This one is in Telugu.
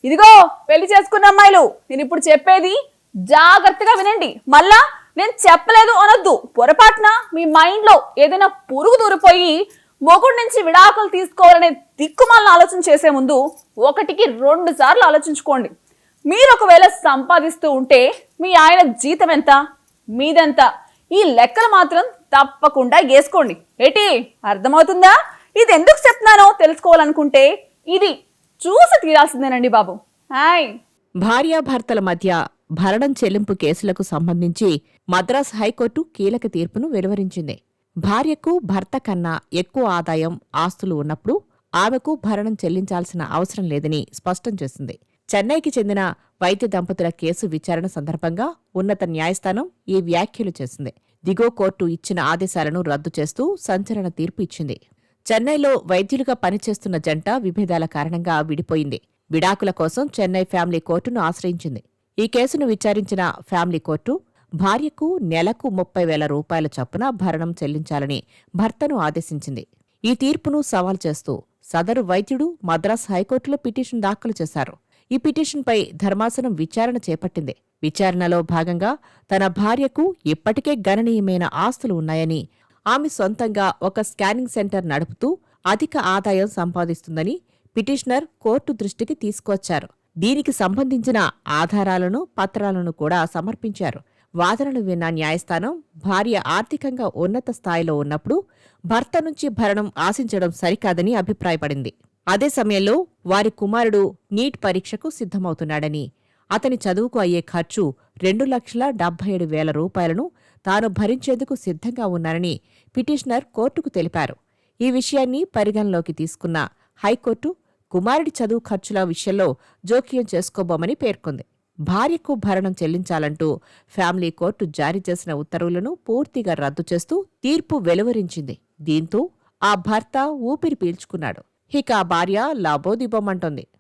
ఇదిగో పెళ్లి చేసుకున్న అమ్మాయిలు, నేను ఇప్పుడు చెప్పేది జాగ్రత్తగా వినండి. మళ్ళా నేను చెప్పలేదు అనొద్దు. పొరపాటున మీ మైండ్ లో ఏదైనా పురుగు దూరిపోయి మొగుడు నుంచి విడాకులు తీసుకోవాలనే దిక్కుమాలను ఆలోచన చేసే ముందు 1కి 2 సార్లు ఆలోచించుకోండి. మీరు ఒకవేళ సంపాదిస్తూ ఉంటే మీ ఆయన జీతం ఎంత, మీదెంత, ఈ లెక్కలు మాత్రం తప్పకుండా వేసుకోండి. ఏటి అర్థమవుతుందా? ఇది ఎందుకు చెప్తున్నానో తెలుసుకోవాలనుకుంటే ఇది చూసి తీరాల్సిందేనండి బాబు. హాయ్. భార్యాభర్తల మధ్య భరణం చెల్లింపు కేసులకు సంబంధించి మద్రాస్ హైకోర్టు కీలక తీర్పును వెలువరించింది. భార్యకు భర్త కన్నా ఎక్కువ ఆదాయం, ఆస్తులు ఉన్నప్పుడు ఆమెకు భరణం చెల్లించాల్సిన అవసరం లేదని స్పష్టం చేసింది. చెన్నైకి చెందిన వైద్య దంపతుల కేసు విచారణ సందర్భంగా ఉన్నత న్యాయస్థానం ఈ వ్యాఖ్యలు చేసింది. దిగువ కోర్టు ఇచ్చిన ఆదేశాలను రద్దు చేస్తూ సంచలన తీర్పు ఇచ్చింది. చెన్నైలో వైద్యులుగా పనిచేస్తున్న జంట విభేదాల కారణంగా విడిపోయింది. విడాకుల కోసం చెన్నై ఫ్యామిలీ కోర్టును ఆశ్రయించింది. ఈ కేసును విచారించిన ఫ్యామిలీ కోర్టు భార్యకు నెలకు 30,000 రూపాయల చొప్పున భరణం చెల్లించాలని భర్తను ఆదేశించింది. ఈ తీర్పును సవాల్ చేస్తూ సదరు వైద్యుడు మద్రాస్ హైకోర్టులో పిటిషన్ దాఖలు చేశారు. ఈ పిటిషన్పై ధర్మాసనం విచారణ చేపట్టింది. విచారణలో భాగంగా తన భార్యకు ఇప్పటికే గణనీయమైన ఆస్తులు ఉన్నాయని, ఆమె సొంతంగా ఒక స్కానింగ్ సెంటర్ నడుపుతూ అధిక ఆదాయం సంపాదిస్తుందని పిటిషనర్ కోర్టు దృష్టికి తీసుకువచ్చారు. దీనికి సంబంధించిన ఆధారాలను, పత్రాలను కూడా సమర్పించారు. వాదనలు విన్న న్యాయస్థానం భార్య ఆర్థికంగా ఉన్నత స్థాయిలో ఉన్నప్పుడు భర్త నుంచి భరణం ఆశించడం సరికాదని అభిప్రాయపడింది. అదే సమయంలో వారి కుమారుడు నీట్ పరీక్షకు సిద్ధమవుతున్నాడని, అతని చదువుకు అయ్యే ఖర్చు 2,77,000 రూపాయలను తాను భరించేందుకు సిద్ధంగా ఉన్నానని పిటిషనర్ కోర్టుకు తెలిపారు. ఈ విషయాన్ని పరిగణలోకి తీసుకున్న హైకోర్టు కుమారుడి చదువు ఖర్చుల విషయంలో జోక్యం చేసుకోబోమని పేర్కొంది. భార్యకు భరణం చెల్లించాలంటూ ఫ్యామిలీ కోర్టు జారీ చేసిన ఉత్తర్వులను పూర్తిగా రద్దు చేస్తూ తీర్పు వెలువరించింది. దీంతో ఆ భర్త ఊపిరి పీల్చుకున్నాడు. ఇక ఆ భార్య లాబోదిబోమంటోంది.